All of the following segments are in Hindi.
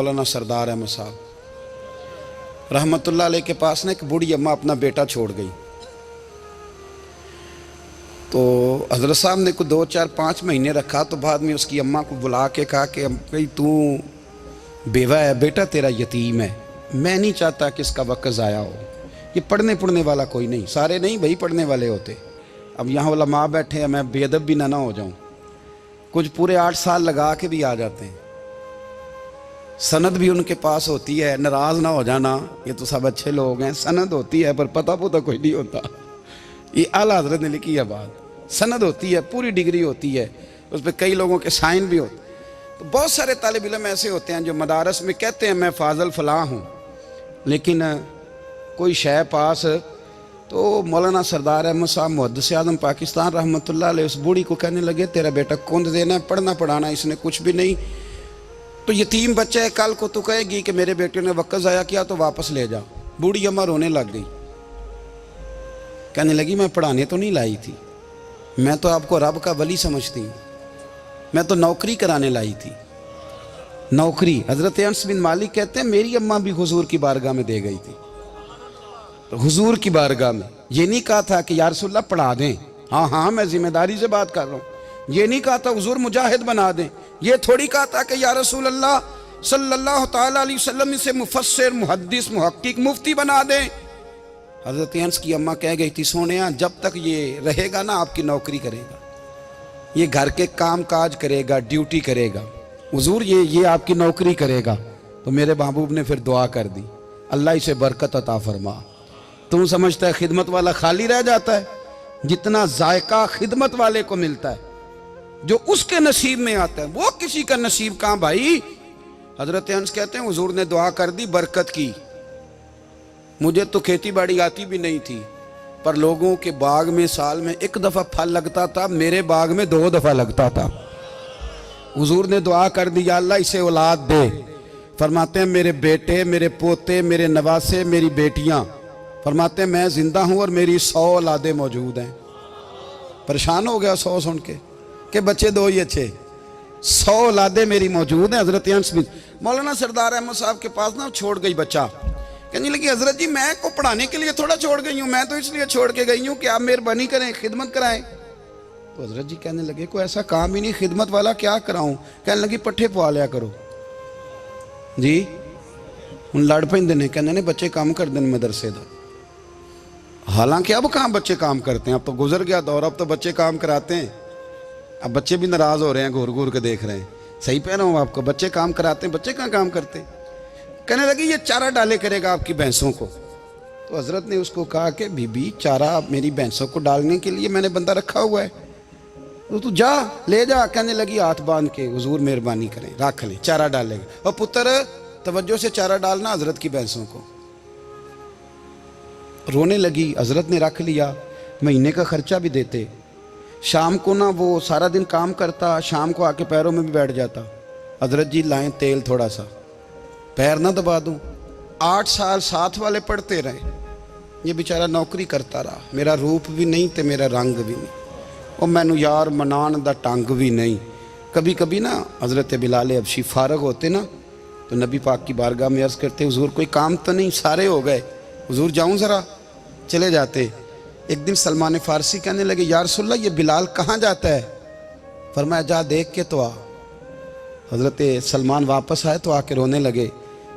मौलाना सरदार अहमद साहब रहमतुल्लाह अलैह के पास ना एक बूढ़ी अम्मा अपना बेटा छोड़ गई। तो हज़रत साहब ने को 2 4 5 महीने रखा। तो बाद में उसकी अम्मा को बुला के कहा कि भाई तू बेवा है, बेटा तेरा यतीम है, मैं नहीं चाहता कि इसका वक्त ज़ाया हो। ये पढ़ने वाला कोई नहीं, सारे नहीं भाई पढ़ने वाले होते। अब यहाँ वाला माँ बैठे हैं, मैं बेअदब भी ना हो जाऊँ। कुछ पूरे 8 साल लगा के भी आ जाते हैं, सनद भी उनके पास होती है। नाराज़ ना हो जाना, ये तो सब अच्छे लोग हैं। सनद होती है पर पता कोई नहीं होता। ये आला हज़रत ने लिखी है बात। सनद होती है, पूरी डिग्री होती है, उस पर कई लोगों के साइन भी होते। तो बहुत सारे तालिब इल्म ऐसे होते हैं जो मदारस में कहते हैं मैं फाजल फलां हूँ, लेकिन कोई शय पास। तो मौलाना सरदार अहमद साहब मुहद्दिस आज़म पाकिस्तान रहमतुल्लाह अलैह उस बूढ़ी को कहने लगे तेरा बेटा कुंद देना है, पढ़ना पढ़ाना इसने कुछ भी नहीं। तो यतीम बच्चा है, कल को तो कहेगी कि मेरे बेटे ने वक्त ज़ाया किया तो वापस ले जा। बूढ़ी अम्मा रोने लग गई, कहने लगी मैं पढ़ाने तो नहीं लाई थी, मैं तो आपको रब का वली समझती हूँ, मैं तो नौकरी कराने लाई थी। नौकरी हज़रत अनस बिन मालिक कहते हैं मेरी अम्मा भी हुजूर की बारगाह में दे गई थी। तो हुजूर की बारगाह में ये नहीं कहा था कि या रसूलल्लाह पढ़ा दें, हाँ हाँ मैं जिम्मेदारी से बात कर रहा हूँ। ये नहीं कहा था हुजूर मुजाहिद बना दें, ये थोड़ी कहा था कि या रसूल अल्लाह सल्लल्लाहु तआला अलैहि वसल्लम से मुफस्सिर मुहद्दिस मुहक्किक मुफ्ती बना दें। हज़रत अनस की अम्मा कह गई थी सोनिया जब तक ये रहेगा ना आपकी नौकरी करेगा, ये घर के काम काज करेगा, ड्यूटी करेगा, हुजूर ये आपकी नौकरी करेगा। तो मेरे महबूब ने फिर दुआ कर दी, अल्लाह इसे बरकत अता फरमा। तुम समझता है खिदमत वाला खाली रह जाता है? जितना जायका खिदमत वाले को मिलता है, जो उसके नसीब में आता है, वो किसी का नसीब कहाँ भाई। हजरत अनस कहते हैं हुजूर ने दुआ कर दी, बरकत की। मुझे तो खेती बाड़ी आती भी नहीं थी, पर लोगों के बाग में साल में 1 दफा फल लगता था, मेरे बाग में 2 दफा लगता था। हुजूर ने दुआ कर दी अल्लाह इसे औलाद दे। फरमाते हैं मेरे बेटे, मेरे पोते, मेरे नवासे, मेरी बेटियां, फरमाते हैं मैं जिंदा हूं और मेरी 100 औलादे मौजूद हैं। परेशान हो गया 100 सुन के बच्चे 2 ही अच्छे, 100 औलादे मेरी मौजूद हैं। हजरत अनस बिन मौलाना सरदार अहमद साहब के पास ना छोड़ गई बच्चा, कहने लगी हजरत जी मैं को पढ़ाने के लिए थोड़ा छोड़ गई हूँ, मैं तो इसलिए छोड़ के गई हूँ कि आप मेहरबानी करें, खिदमत कराएं। तो हजरत जी कहने लगे कोई ऐसा काम ही नहीं, खिदमत वाला क्या कराऊं। कहने लगी पट्ठे पवा लिया करो जी। हूँ लड़ पेंदे ने, कहने ने बच्चे काम करते हैं मदरसे का। हालांकि अब कहाँ बच्चे काम करते हैं, अब तो गुजर गया दौर, अब तो बच्चे काम कराते हैं। अब बच्चे भी नाराज हो रहे हैं, घूर घूर के देख रहे हैं। सही कह रहा हूँ आपको, बच्चे काम कराते हैं, बच्चे कहाँ काम करते हैं। कहने लगी ये चारा डाले करेगा आपकी भैंसों को। तो हजरत ने उसको कहा कि बीबी चारा मेरी भैंसों को डालने के लिए मैंने बंदा रखा हुआ है, तो तू जा ले जा। कहने लगी हाथ बांध के हुजूर मेहरबानी करें रख ले, चारा डालेगा। और पुत्र तवज्जो से चारा डालना हजरत की भैंसों को। रोने लगी, हजरत ने रख लिया, महीने का खर्चा भी देते। शाम को ना वो सारा दिन काम करता, शाम को आके पैरों में भी बैठ जाता। हजरत जी लाएं तेल थोड़ा सा, पैर ना दबा दूं। 8 साल साथ वाले पढ़ते रहे, ये बेचारा नौकरी करता रहा। मेरा रूप भी नहीं ते मेरा रंग भी नहीं, और मैनू यार मनान दा टंग भी नहीं। कभी कभी ना हजरत बिलाल हबशी फारग होते ना, तो नबी पाक की बारगाह में अर्ज़ करते हुजूर कोई काम तो नहीं, सारे हो गए, हुजूर जाऊं ज़रा, चले जाते। एक दिन सलमान फ़ारसी कहने लगे या रसूलल्लाह ये बिलाल कहाँ जाता है। फरमाया जा देख के तो आ। हज़रत सलमान वापस आए तो आके रोने लगे,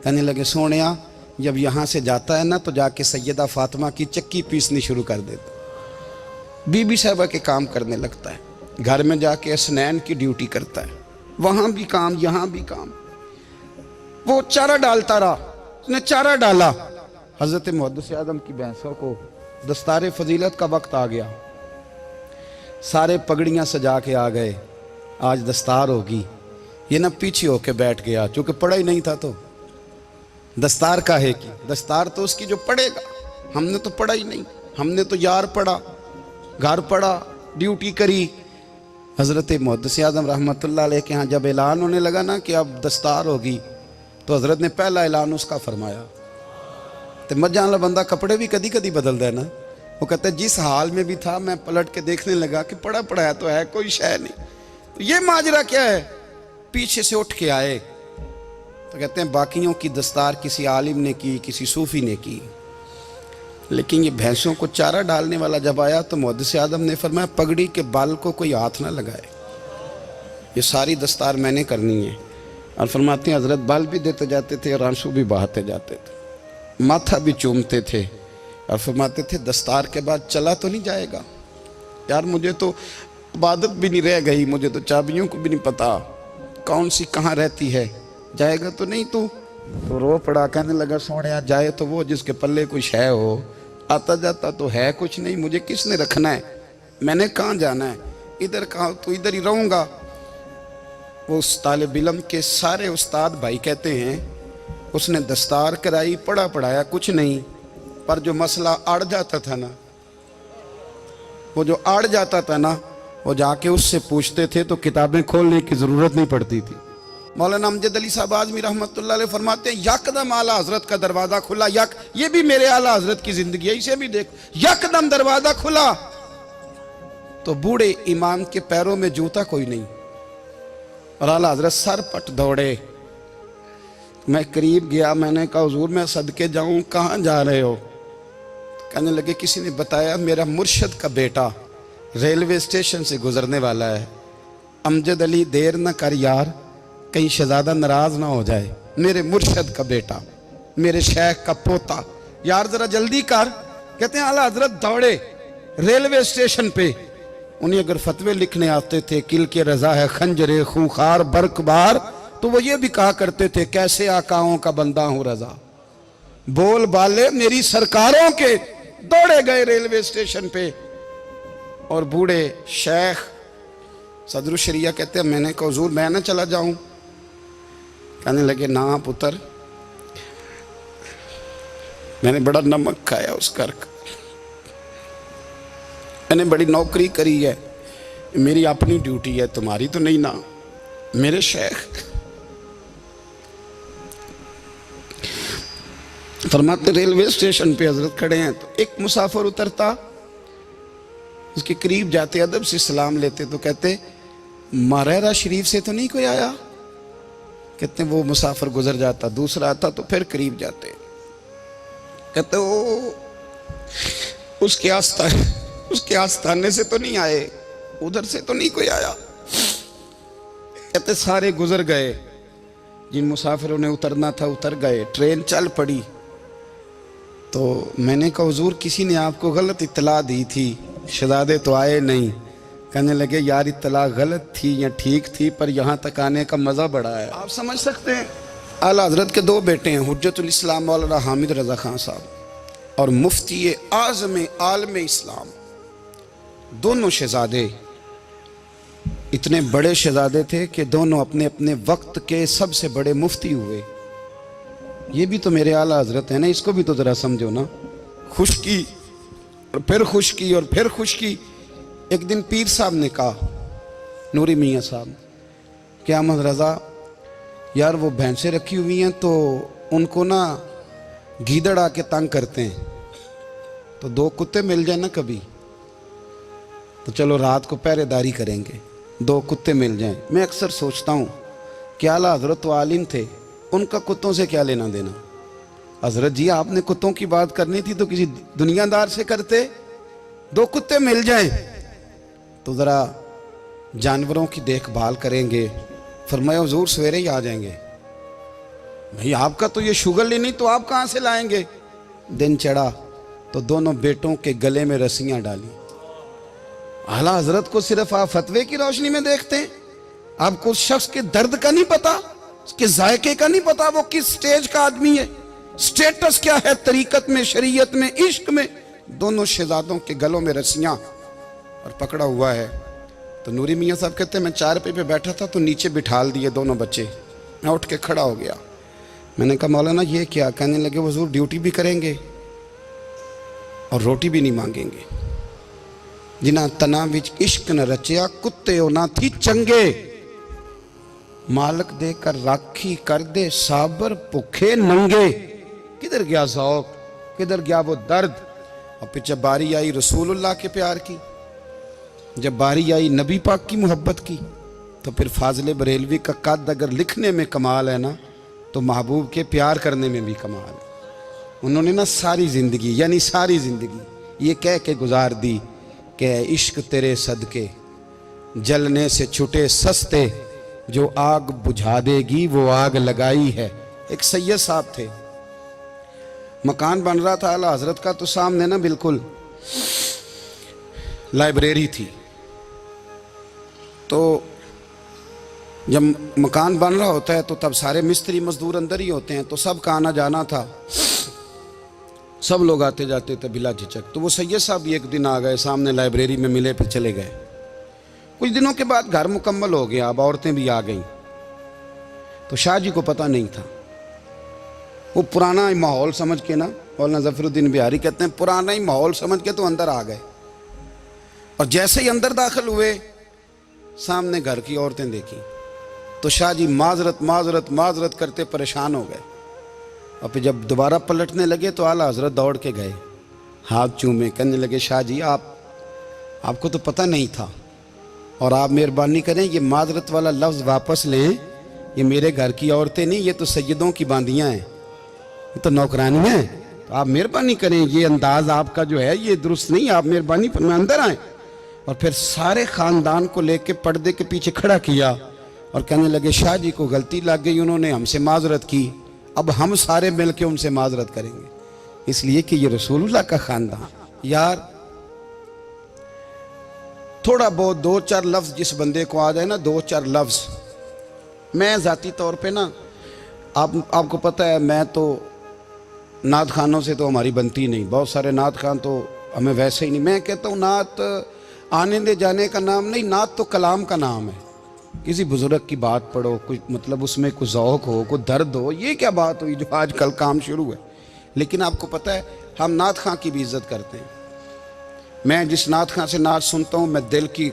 कहने लगे सोनिया जब यहाँ से जाता है ना तो जाके सैयदा फातिमा की चक्की पीसनी शुरू कर देता, बीबी साहबा के काम करने लगता है, घर में जाके असनैन की ड्यूटी करता है, वहाँ भी काम यहाँ भी काम। वो चारा डालता रहा, उसने चारा डाला। हज़रत मुहद्दिस आज़म की भैंसों को दस्तार फजीलत का वक्त आ गया, सारे पगड़ियाँ सजा के आ गए, आज दस्तार होगी। ये ना पीछे होके बैठ गया, चूँकि पढ़ा ही नहीं था। तो दस्तार का है कि दस्तार तो उसकी जो पढ़ेगा, हमने तो पढ़ा ही नहीं, हमने तो यार पढ़ा, घर पढ़ा, ड्यूटी करी। हज़रत मुहद्दिस आज़म रहमतुल्लाह अलैह के यहाँ जब ऐलान होने लगा ना कि अब दस्तार होगी, तो हज़रत ने पहला ऐलान उसका फरमाया। तो मजा वाला बंदा कपड़े भी कदी कदी बदलता है ना, वो कहता है जिस हाल में भी था मैं पलट के देखने लगा कि पढ़ा पढ़ाया तो है, कोई शय नहीं। तो ये माजरा क्या है। पीछे से उठ के आए तो कहते हैं बाकियों की दस्तार किसी आलिम ने की, किसी सूफी ने की, लेकिन ये भैंसों को चारा डालने वाला जब आया तो मुहद्दिस आदम ने फरमाया पगड़ी के बाल को कोई हाथ ना लगाए, ये सारी दस्तार मैंने करनी है। और फरमाते हैं हजरत बाल भी देते जाते थे और आंसू भी बहाते जाते थे, माथा भी चूमते थे और फरमाते थे दस्तार के बाद चला तो नहीं जाएगा यार, मुझे तो इबादत भी नहीं रह गई, मुझे तो चाबियों को भी नहीं पता कौन सी कहाँ रहती है, जाएगा तो नहीं तू? तो रो पड़ा, कहने लगा सोने जाए तो वो जिसके पल्ले कुछ है हो, आता जाता तो है कुछ नहीं, मुझे किसने रखना है, मैंने कहाँ जाना है, इधर कहाँ तो इधर ही रहूँगा। वो उस तालिब इल्म के सारे उस्ताद भाई कहते हैं उसने दस्तार कराई, पढ़ा पढ़ाया कुछ नहीं, पर जो मसला अड़ जाता था ना, वो जो अड़ जाता था ना, वो जाके उससे पूछते थे तो किताबें खोलने की ज़रूरत नहीं पड़ती थी। मौलाना अमजद अली साहब आज़मी रहमतुल्लाह अलैह फरमाते हैं यकदम आला हजरत का दरवाज़ा खुला, ये भी मेरे आला हजरत की ज़िंदगी है, इसे भी देखो, यकदम दरवाज़ा खुला तो बूढ़े इमाम के पैरों में जूता कोई नहीं और आला हजरत सर पट दौड़े। मैं करीब गया, मैंने कहा हुजूर मैं सदके जाऊं, कहाँ जा रहे हो? कहने लगे किसी ने बताया मेरा मुर्शद का बेटा रेलवे स्टेशन से गुजरने वाला है, अमजद अली देर न कर यार, कहीं शहजादा नाराज ना हो जाए, मेरे मुर्शद का बेटा, मेरे शेख का पोता, यार जरा जल्दी कर। कहते हैं आला हजरत दौड़े रेलवे स्टेशन पे, उन्हें अगर फतवे लिखने आते थे किल के रजा है खंजरे खूंखार बरकबार, तो वो ये भी कहा करते थे कैसे आकाओं का बंदा हूं रजा, बोल बाले मेरी सरकारों के। दौड़े गए रेलवे स्टेशन पे और बूढ़े शेख सदरुल शरिया कहते हैं मैंने कहा हुजूर मैं ना चला जाऊं? कहने लगे ना पुत्र, मैंने बड़ा नमक खाया उस घर का, मैंने बड़ी नौकरी करी है, मेरी अपनी ड्यूटी है, तुम्हारी तो नहीं ना। मेरे शेख फरमाते रेलवे स्टेशन पे हजरत खड़े हैं तो एक मुसाफिर उतरता, उसके करीब जाते अदब से सलाम लेते तो कहते मारेरा शरीफ से तो नहीं कोई आया? कहते वो मुसाफिर गुजर जाता, दूसरा आता तो फिर करीब जाते, कहते वो उसके आस्थाने से तो नहीं आए, उधर से तो नहीं कोई आया। कहते सारे गुजर गए, जिन मुसाफिरों ने उतरना था उतर गए, ट्रेन चल पड़ी। तो मैंने कहा हुजूर किसी ने आपको गलत इत्तला दी थी, शहजादे तो आए नहीं। कहने लगे यार इत्तला गलत थी या ठीक थी, पर यहाँ तक आने का मज़ा बड़ा है। आप समझ सकते हैं आला हजरत के दो बेटे हैं, हुज्जतुल इस्लाम मौलाना हामिद रज़ा खान साहब और मुफ्ती आज़म आलम इस्लाम, दोनों शहजादे इतने बड़े शहजादे थे कि दोनों अपने अपने वक्त के सबसे बड़े मुफ्ती हुए। ये भी तो मेरे आला हजरत है ना, इसको भी तो ज़रा समझो ना। खुशकी और फिर खुशकी और फिर खुशकी। एक दिन पीर साहब ने कहा, नूरी मियाँ साहब, क्या अहमद रज़ा यार वो भैंसें रखी हुई हैं तो उनको ना गीदड़ आके तंग करते हैं, तो दो कुत्ते मिल जाए ना कभी, तो चलो रात को पहरेदारी करेंगे, दो कुत्ते मिल जाएं। मैं अक्सर सोचता हूँ कि आला हजरत तो आलिम थे, उनका कुत्तों से क्या लेना देना। हजरत जी आपने कुत्तों की बात करनी थी तो किसी दुनियादार से करते, दो कुत्ते मिल जाएं तो ज़रा जानवरों की देखभाल करेंगे। फरमाया हुजूर सवेरे ही आ जाएंगे। भाई आपका तो ये शुगर ही नहीं, तो आप कहाँ से लाएंगे? दिन चढ़ा तो दोनों बेटों के गले में रस्सियाँ डाली। आला हजरत को सिर्फ आप फतवे की रोशनी में देखते हैं, आपको उस शख्स के दर्द का नहीं पता, उसके जायके का नहीं पता, वो किस स्टेज का आदमी है, स्टेटस क्या है तरीकत में, शरीयत में, इश्क में। दोनों शहजादों के गलों में रस्सियां और पकड़ा हुआ है। तो नूरी मियाँ साहब कहते हैं मैं चारपाई पे बैठा था तो नीचे बिठाल दिए दोनों बच्चे, मैं उठ के खड़ा हो गया। मैंने कहा मौलाना ये क्या? कहने लगे हुजूर ड्यूटी भी करेंगे और रोटी भी नहीं मांगेंगे। जिन्हां तना विच इश्क न रचिया कुत्ते ना थी चंगे, मालक देकर राखी कर दे साबर भुखे नंगे। किधर गया ज़ौक़, किधर गया वो दर्द? और फिर जब बारी आई रसूलुल्लाह के प्यार की, जब बारी आई नबी पाक की मोहब्बत की, तो फिर फाजिल बरेलवी का कद अगर लिखने में कमाल है ना, तो महबूब के प्यार करने में भी कमाल है। उन्होंने ना सारी ज़िंदगी, यानी सारी ज़िंदगी ये कह के गुजार दी कि इश्क तेरे सदके जलने से छुटे सस्ते, जो आग बुझा देगी वो आग लगाई है। एक सैयद साहब थे, मकान बन रहा था आला हजरत का, तो सामने ना बिल्कुल लाइब्रेरी थी। तो जब मकान बन रहा होता है तो तब सारे मिस्त्री मजदूर अंदर ही होते हैं, तो सब का आना जाना था, सब लोग आते जाते थे बिला झिझक। तो वो सैयद साहब भी एक दिन आ गए, सामने लाइब्रेरी में मिले, फिर चले गए। कुछ दिनों के बाद घर मुकम्मल हो गया, अब औरतें भी आ गईं। तो शाह जी को पता नहीं था, वो पुराना ही माहौल समझ के ना, मौलाना ज़फ़रुद्दीन बिहारी कहते हैं पुराना ही माहौल समझ के तो अंदर आ गए। और जैसे ही अंदर दाखिल हुए, सामने घर की औरतें देखी, तो शाह जी माजरत माजरत माजरत करते परेशान हो गए। और फिर जब दोबारा पलटने लगे तो आला हजरत दौड़ के गए, हाथ चूमे, कहने लगे शाह जी आपको तो पता नहीं था, और आप मेहरबानी करें ये माजरत वाला लफ्ज़ वापस लें, ये मेरे घर की औरतें नहीं, ये तो सैयदों की बांदियाँ हैं, ये तो नौकरानी हैं, तो आप मेहरबानी करें, ये अंदाज आपका जो है ये दुरुस्त नहीं, आप मेहरबानी पर अंदर आएँ। और फिर सारे ख़ानदान को लेके पर्दे के पीछे खड़ा किया और कहने लगे शाह जी को गलती लग गई, उन्होंने हमसे माजरत की, अब हम सारे मिल के उनसे माजरत करेंगे, इसलिए कि ये रसूलुल्लाह का ख़ानदान। यार थोड़ा बहुत दो चार लफ्ज़ जिस बंदे को आ जाए ना, दो चार लफ्ज़, मैं ज़ाती तौर पे ना आपको पता है, मैं तो नात खानों से तो हमारी बनती नहीं, बहुत सारे नात खान तो हमें वैसे ही नहीं। मैं कहता हूँ नात आने दे जाने का नाम नहीं, नात तो कलाम का नाम है। किसी बुजुर्ग की बात पढ़ो, कुछ मतलब उसमें कुछ ज़ौक़ हो, कुछ दर्द हो, ये क्या बात हुई जो आजकल काम शुरू है। लेकिन आपको पता है हम नात खां की भी इज़्ज़त करते हैं। मैं जिस नात खां से नात सुनता हूँ, मैं दिल की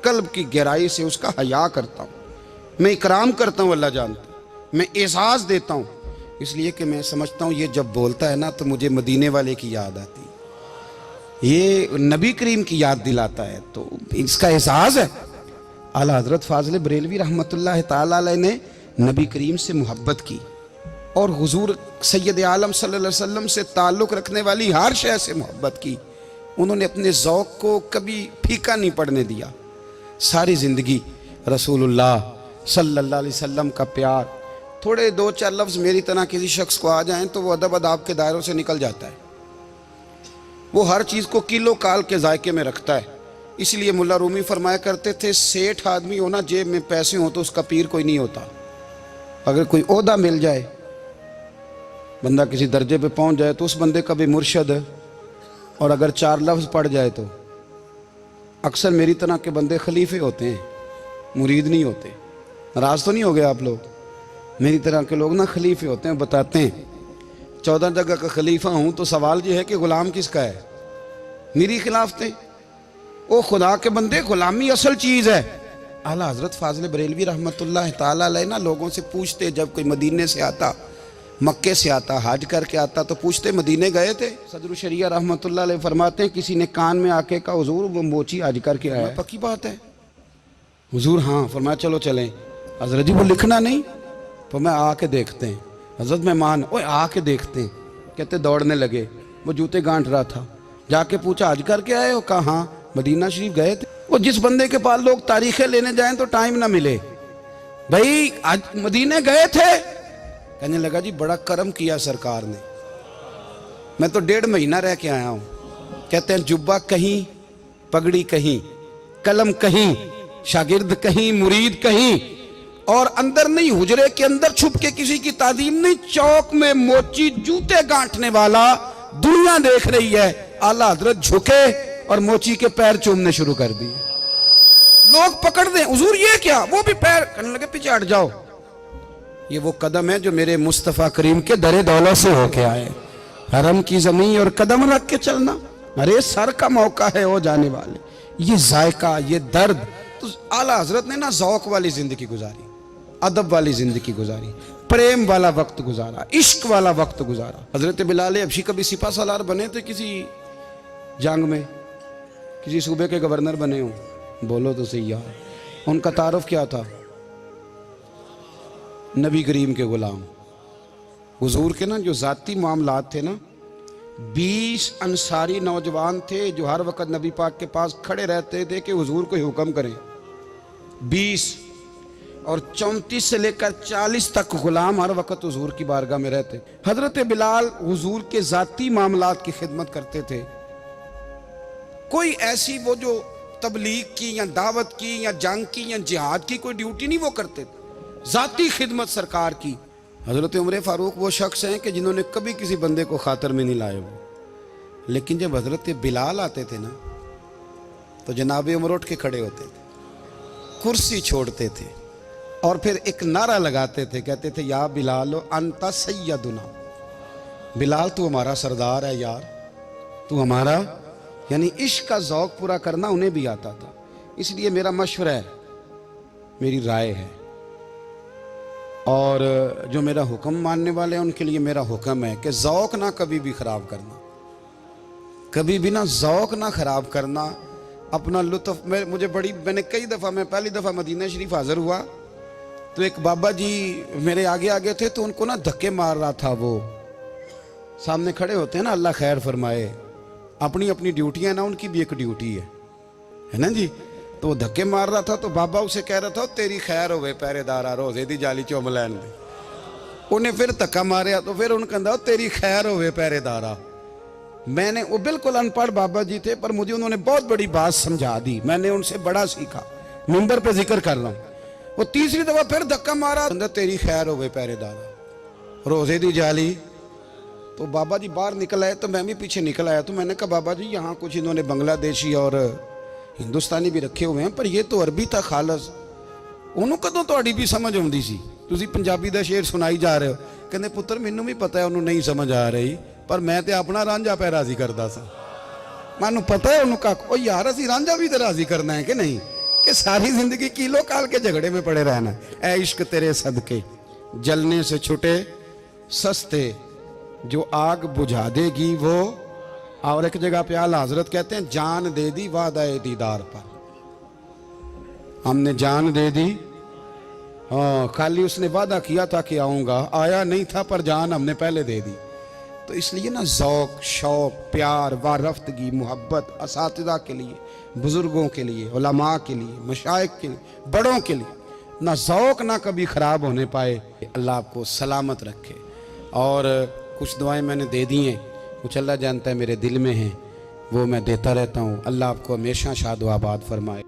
कल्ब की गहराई से उसका हया करता हूँ, मैं इकराम करता हूँ, अल्लाह जानता है, मैं एहसास देता हूँ, इसलिए कि मैं समझता हूँ ये जब बोलता है ना तो मुझे मदीने वाले की याद आती है, ये नबी करीम की याद दिलाता है, तो इसका एहसास है। आला हज़रत फ़ाज़िल बरेलवी रहमतुल्लाह ताला अलैह ने नबी करीम से मोहब्बत की और हुजूर सैयद आलम सल्लल्लाहु अलैहि वसल्लम से ताल्लुक़ रखने वाली हर शय से मोहब्बत की। उन्होंने अपने ज़ौक़ को कभी फीका नहीं पड़ने दिया। सारी ज़िंदगी रसूलुल्लाह सल्लल्लाहु अलैहि वसल्लम का प्यार। थोड़े दो चार लफ्ज़ मेरी तरह किसी शख्स को आ जाएं तो वो अदब अदाब के दायरों से निकल जाता है, वो हर चीज़ को किलो काल के जायके में रखता है। इसलिए मुल्ला रूमी फरमाया करते थे, सेठ आदमी हो ना, जेब में पैसे हो तो उसका पीर कोई नहीं होता। अगर कोई ओहदा मिल जाए, बंदा किसी दर्जे पे पहुंच जाए तो उस बंदे का भी मुर्शद है, और अगर चार लफ्ज़ पढ़ जाए तो अक्सर मेरी तरह के बंदे खलीफे होते हैं, मुरीद नहीं होते। नाराज़ तो नहीं हो गए आप लोग? मेरी तरह के लोग ना खलीफे होते हैं, बताते हैं 14 जगह का खलीफा हूँ, तो सवाल ये है कि ग़ुलाम किसका है? मेरी खिलाफ थे ओ खुदा के बंदे, ग़ुलामी असल चीज़ है। आला हज़रत फ़ाज़िल बरेलवी रहमतुल्लाह ताला अलैह ना लोगों से पूछते, जब कोई मदीने से आता, मक्के से आता, हज करके आता, तो पूछते मदीने गए थे? सदरुल शरिया रहमतुल्लाह अलैह फरमाते हैं, किसी ने कान में आके कहा हुजूर वो मोची हज करके आया। पक्की बात है हुजूर? हाँ। फरमाया चलो चलें। हज़रत जी वो लिखना नहीं, तो मैं आके देखते हैं। हज़रत मेहमान ओए आके देखते हैं, कहते दौड़ने लगे, वो जूते गांठ रहा था, जाके पूछा हज करके आए हो? कहा हाँ। मदीना शरीफ गए थे? वो जिस बंदे के पास लोग तारीखें लेने जाएं तो टाइम ना मिले, भाई आज मदीने गए थे? कहने लगा जी बड़ा करम किया सरकार ने, मैं तो 1.5 महीना रह के आया हूँ। कहते हैं जुब्बा कहीं, पगड़ी कहीं, कलम कहीं, शागिर्द कहीं, मुरीद कहीं, और अंदर नहीं, हुजरे के अंदर छुप के किसी की तादीम नहीं, चौक में मोची जूते गांठने वाला दुनिया देख रही है। आला हजरत झुके और मोची के पैर चूमने शुरू कर दिए। लोग पकड़ दें, हुजूर ये क्या? वो भी पैर, कहने लगे पीछे हट जाओ, ये वो कदम है जो मेरे मुस्तफ़ा करीम के दरे दौलत से होके आए। हरम की ज़मीन और कदम रख के चलना, अरे सर का मौका है वो जाने वाले। ये जायका, ये दर्द, तो आला हजरत ने ना ज़ौक़ वाली ज़िंदगी गुजारी, अदब वाली ज़िंदगी गुजारी, प्रेम वाला वक्त गुजारा, इश्क वाला वक्त गुजारा। हजरत बिलाल हबशी कभी सिपा सालार बने थे किसी जंग में, किसी सूबे के गवर्नर बने हो? बोलो तो सही यार। उनका तारुफ क्या था? नबी करीम के गुलाम। हुजूर के ना जो ज़ाती मामलात थे ना, 20 अंसारी नौजवान थे जो हर वक्त नबी पाक के पास खड़े रहते थे कि हुजूर को हुक्म करें। 20 और 34 से लेकर 40 तक गुलाम हर वक्त हुजूर की बारगाह में रहते। हजरत बिलाल हुजूर के ज़ाती मामलात की खिदमत करते थे। कोई ऐसी वो जो तबलीग की या दावत की या जंग की या जिहाद की कोई ड्यूटी नहीं वो करते थे, ज़ाती खिदमत सरकार की। हजरत उमर फारूक वो शख्स हैं कि जिन्होंने कभी किसी बंदे को खातर में नहीं लाए वो, लेकिन जब हजरत बिलाल आते थे ना तो जनाब उमर उठ के खड़े होते थे, कुर्सी छोड़ते थे और फिर एक नारा लगाते थे, कहते थे या बिलाल अंता सैयदुना, बिलाल तू हमारा सरदार है यार, तू हमारा। यानी इश्क का ज़ौक़ पूरा करना उन्हें भी आता था। इसलिए मेरा मशवरा है, मेरी राय है, और जो मेरा हुक्म मानने वाले हैं उनके लिए मेरा हुक्म है कि ज़ौक़ ना कभी भी ख़राब करना, कभी भी ना ज़ौक़ ना ख़राब करना, अपना लुत्फ़। मैंने कई दफ़ा, मैं पहली दफ़ा मदीना शरीफ हाज़िर हुआ तो एक बाबा जी मेरे आगे आगे थे, तो उनको ना धक्के मार रहा था। वो सामने खड़े होते हैं ना, अल्लाह खैर फरमाए, अपनी अपनी ड्यूटियाँ ना, उनकी भी एक ड्यूटी है ना जी। तो वो धक्के मार रहा था तो बाबा उसे कह रहा था तेरी खैर होवे पहरेदारा, रोजे दी जाली चुम लैन दे। उन्हें फिर धक्का मारिया तो फिर उन्हें कहता तेरी खैर होवे पहरेदारा। मैंने, वो बिल्कुल अनपढ़ बाबा जी थे पर मुझे उन्होंने बहुत बड़ी बात समझा दी, मैंने उनसे बड़ा सीखा, मिंबर पे जिक्र कर रहा हूँ। वो तीसरी दफा फिर धक्का मारा, तेरी खैर होवे पहरेदारा, रोजे दी जाली। तो बाबा जी बाहर निकल आए तो मैं भी पीछे निकल आया। तो मैंने कहा बाबा जी यहाँ कुछ इन्होंने बांग्लादेशी और हिंदुस्तानी भी रखे हुए हैं, पर ये तो अरबी था खालस। उन्होंने कदों तो भी समझ आती सी, तुसी पंजाबी का शेर सुनाई जा रहे हो। कहते पुत्र मैनू भी पता है उन्होंने नहीं समझ आ रही, पर मैं तो अपना रांझा पै राजी करता सा। मैनू पता है उन्होंने कहा ओ यार असी रांझा भी तो राजी करना है कि नहीं, कि सारी जिंदगी किलो काल के झगड़े में पड़े रहना। ऐ इश्क तेरे सदके जलने से छुटे सस्ते, जो आग बुझा देगी वो। और एक जगह पे आला हजरत कहते हैं जान दे दी वादा दीदार पर, हमने जान दे दी। हाँ, खाली उसने वादा किया था कि आऊंगा, आया नहीं था, पर जान हमने पहले दे दी। तो इसलिए ना ज़ौक़, शौक़, प्यार, वारफ्तगी, मोहब्बत असातिज़ा के लिए, बुज़ुर्गों के लिए, उलमा के लिए, मशाइख के लिए, बड़ों के लिए, ना ज़ौक़ ना कभी ख़राब होने पाए। अल्लाह आपको सलामत रखे। और कुछ दुआएं मैंने दे दी हैं, कुछ अल्लाह जानता है मेरे दिल में हैं, वो मैं देता रहता हूँ। अल्लाह आपको हमेशा शाद व आबाद फरमाए।